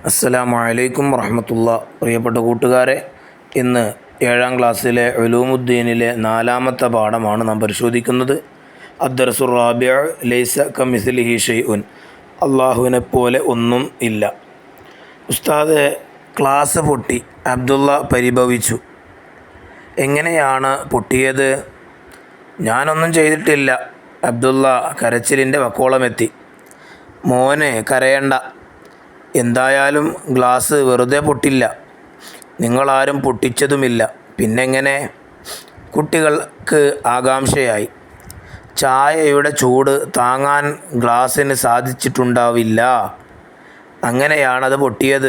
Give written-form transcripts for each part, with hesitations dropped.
അസ്സലാമു അലൈക്കും വറഹ്മത്തുള്ളാഹി. പ്രിയപ്പെട്ട കൂട്ടുകാരെ, ഇന്ന് 7ാം ക്ലാസ്സിലെ ഉലൂമുദ്ദീനിലെ 4ാമത്തെ പാഠമാണ് നാം പരിശോധിക്കുന്നത്. അദ്ദർസുർ റാബിഉ ലൈസ കമിസ്ലിഹി ഷൈഉൻ. അള്ളാഹുവിനെ പോലെ ഒന്നും ഇല്ല. ഉസ്താദ്, ക്ലാസ് പൊട്ടി. അബ്ദുള്ള പരിഭവിച്ചു. എങ്ങനെയാണ് പൊട്ടിയത്? ഞാനൊന്നും ചെയ്തിട്ടില്ല. അബ്ദുള്ള കരച്ചിലിൻ്റെ വക്കോളമെത്തി. മോനെ കരയണ്ട, എന്തായാലും ഗ്ലാസ് വെറുതെ പൊട്ടില്ല. നിങ്ങളാരും പൊട്ടിച്ചതുമില്ല. പിന്നെങ്ങനെ? കുട്ടികൾക്ക് ആകാംക്ഷയായി. ചായയുടെ ചൂട് താങ്ങാൻ ഗ്ലാസ്സിന് സാധിച്ചിട്ടുണ്ടാവില്ല. അങ്ങനെയാണത് പൊട്ടിയത്.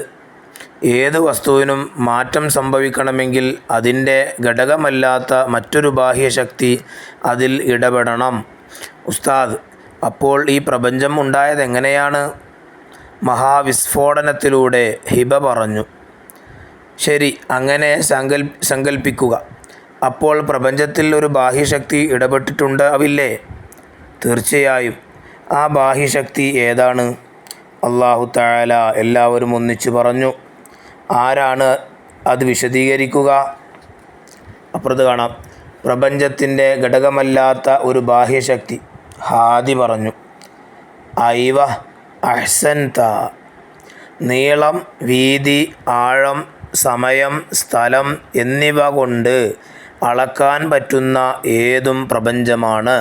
ഏത് വസ്തുവിനും മാറ്റം സംഭവിക്കണമെങ്കിൽ അതിൻ്റെ ഘടകമല്ലാത്ത മറ്റൊരു ബാഹ്യശക്തി അതിൽ ഇടപെടണം. ഉസ്താദ്, അപ്പോൾ ഈ പ്രപഞ്ചം ഉണ്ടായതെങ്ങനെയാണ്? മഹാവിസ്ഫോടനത്തിലൂടെ. ഹിബ പറഞ്ഞു. ശരി, അങ്ങനെ സങ്കൽപ്പിക്കുക. അപ്പോൾ പ്രപഞ്ചത്തിൽ ഒരു ബാഹ്യശക്തി ഇടപെട്ടിട്ടുണ്ടാവില്ലേ? തീർച്ചയായും. ആ ബാഹ്യശക്തി ഏതാണ്? അല്ലാഹു തആല. എല്ലാവരും ഒന്നിച്ചു പറഞ്ഞു. ആരാണ് അത് വിശദീകരിക്കുക? അപ്പുറത്ത് കാണാം. പ്രപഞ്ചത്തിൻ്റെ ഘടകമല്ലാത്ത ഒരു ബാഹ്യശക്തി. ഹാദി പറഞ്ഞു. ഐവ അഹ്സൻത. നീളം, വീതി, ആഴം, സമയം, സ്ഥലം എന്നിവ കൊണ്ട് അളക്കാൻ പറ്റുന്ന ഏതും പ്രപഞ്ചമാണ്.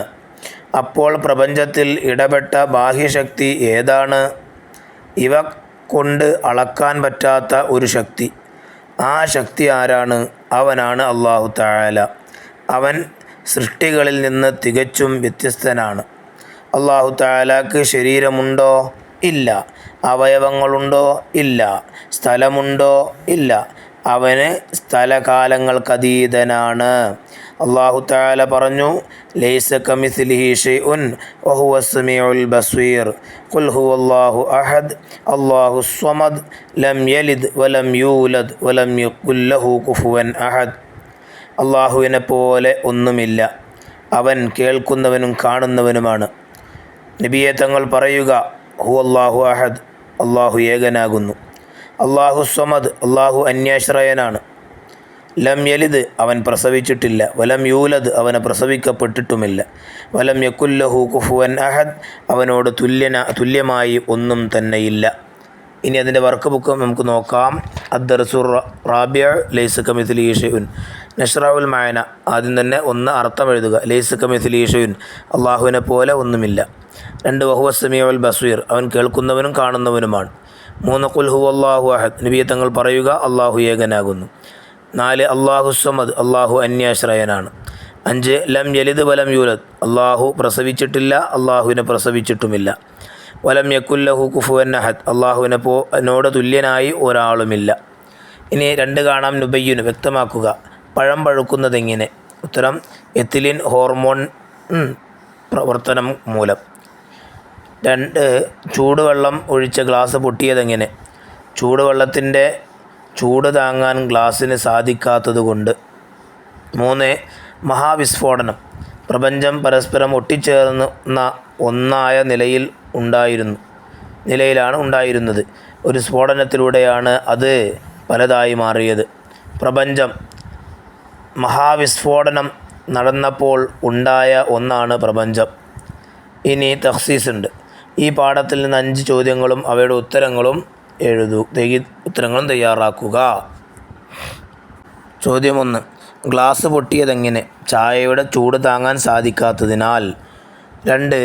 അപ്പോൾ പ്രപഞ്ചത്തിൽ ഇടപെട്ട ബാഹ്യശക്തി ഏതാണ്? ഇവ കൊണ്ട് അളക്കാൻ പറ്റാത്ത ഒരു ശക്തി. ആ ശക്തി ആരാണ്? അവനാണ് അല്ലാഹു തആല. അവൻ സൃഷ്ടികളിൽ നിന്ന് തികച്ചും വ്യത്യസ്തനാണ്. അല്ലാഹു തആലക്ക് ശരീരമുണ്ടോ? ഇല്ല. അവയവങ്ങളുണ്ടോ? ഇല്ല. സ്ഥലമുണ്ടോ? ഇല്ല. അവന് സ്ഥലകാലങ്ങൾക്കതീതനാണ്. അല്ലാഹു തആല പറഞ്ഞു, ലൈസ കമിസ്ലിഹി ഷൈഉൻ വഹുവസ് സമീഉൽ ബസീർ. ഖുൽ ഹുവല്ലാഹു അഹദ് അല്ലാഹുസ് സ്വമദ് ലം യലിദ് വലം യൂലദ് വലം യകുൽ ലഹു കുഫുവൻ അഹദ്. അല്ലാഹുവിനെ പോലെ ഒന്നുമില്ല. അവൻ കേൾക്കുന്നവനും കാണുന്നവനുമാണ്. നബിയെ തങ്ങൾ പറയുക, ഹുവല്ലാഹു അഹദ്, അള്ളാഹു ഏകനാകുന്നു. അല്ലാഹു സ്വമദ്, അള്ളാഹു അന്യാശ്രയനാണ്. ലം യലിദ്, അവൻ പ്രസവിച്ചിട്ടില്ല. വലം യൂലദ്, അവനെ പ്രസവിക്കപ്പെട്ടിട്ടുമില്ല. വലം യകുല്ലഹു കുഫുവൻ അഹദ്, അവനോട് തുല്യമായി ഒന്നും തന്നെയില്ല. ഇനി അതിൻ്റെ വർക്ക് ബുക്ക് നമുക്ക് നോക്കാം. അദ്ദർസുർ റാബിഉ ലൈസ കമിസ്ലിഹി ഷൈഉൻ. നശ്റഉൽ മഅന. ആദ്യം തന്നെ ഒന്ന് അർത്ഥം എഴുതുക. ലൈസ കമിസ്ലിഹി ഷൈഉൻ, അള്ളാഹുവിനെ പോലെ ഒന്നുമില്ല. 2 വഹുവസ് സമീഉൽ ബസീർ, അവൻ കേൾക്കുന്നവനും കാണുന്നവനുമാണ്. 3 ഖുൽ ഹുവല്ലാഹു അഹദ്, നബിയെ തങ്ങൾ പറയുക, അള്ളാഹു ഏകനാകുന്നു. 4 അല്ലാഹു സ്വമദ്, അള്ളാഹു അന്യാശ്രയനാണ്. 5 ലം യലിദ് വലം യൂലദ്, അള്ളാഹു പ്രസവിച്ചിട്ടില്ല, അള്ളാഹുവിനെ പ്രസവിച്ചിട്ടുമില്ല. വലം യകുല്ലഹു കുഫുവൻ അഹദ്, അള്ളാഹുവിനോട് തുല്യനായി ഒരാളുമില്ല. ഇനി 2 കാണാം. നുബയ്യുന്, വ്യക്തമാക്കുക. പഴം പഴുക്കുന്നതെങ്ങനെ? ഉത്തരം, എത്തിലിൻ ഹോർമോൺ പ്രവർത്തനം മൂലം. 2 ചൂടുവെള്ളം ഒഴിച്ച ഗ്ലാസ് പൊട്ടിയതെങ്ങനെ? ചൂടുവെള്ളത്തിൻ്റെ ചൂട് താങ്ങാൻ ഗ്ലാസ്സിന് സാധിക്കാത്തതുകൊണ്ട്. 3 മഹാവിസ്ഫോടനം. പ്രപഞ്ചം പരസ്പരം ഒട്ടിച്ചേർന്ന ഒന്നായ നിലയിലാണ് ഉണ്ടായിരുന്നത്. ഒരു സ്ഫോടനത്തിലൂടെയാണ് അത് പലതായി മാറിയത്. പ്രപഞ്ചം മഹാവിസ്ഫോടനം നടന്നപ്പോൾ ഉണ്ടായ ഒന്നാണ് പ്രപഞ്ചം. ഇനി തഖ്സീസ് ഉണ്ട്. ഈ പാഠത്തിൽ നിന്ന് 5 ചോദ്യങ്ങളും അവയുടെ ഉത്തരങ്ങളും ഉത്തരങ്ങളും തയ്യാറാക്കുക. ചോദ്യം 1. ഗ്ലാസ് പൊട്ടിയതെങ്ങനെ? ചായയുടെ ചൂട് താങ്ങാൻ സാധിക്കാത്തതിനാൽ. 2.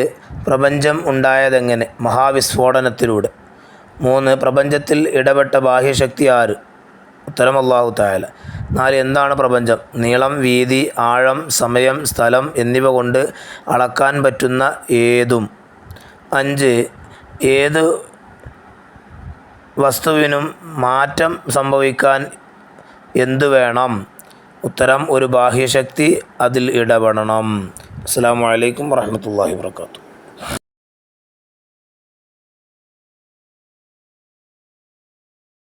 പ്രപഞ്ചം ഉണ്ടായതെങ്ങനെ? മഹാവിസ്ഫോടനത്തിലൂടെ. 3. പ്രപഞ്ചത്തിൽ ഇടപെട്ട ബാഹ്യശക്തി ആര്? ഉത്തരം, അല്ലാഹു തആല. 4. എന്താണ് പ്രപഞ്ചം? നീളം, വീതി, ആഴം, സമയം, സ്ഥലം എന്നിവ കൊണ്ട് അളക്കാൻ പറ്റുന്ന ഏതും. 5. ഏത് വസ്തുവിനും മാറ്റം സംഭവിക്കാൻ എന്തു വേണം? ഉത്തരം, ഒരു ബാഹ്യശക്തി അതിൽ ഇടപെടണം. അസ്സലാമു അലൈക്കും വറഹ്മത്തുള്ളാഹി വബറകാതുഹു.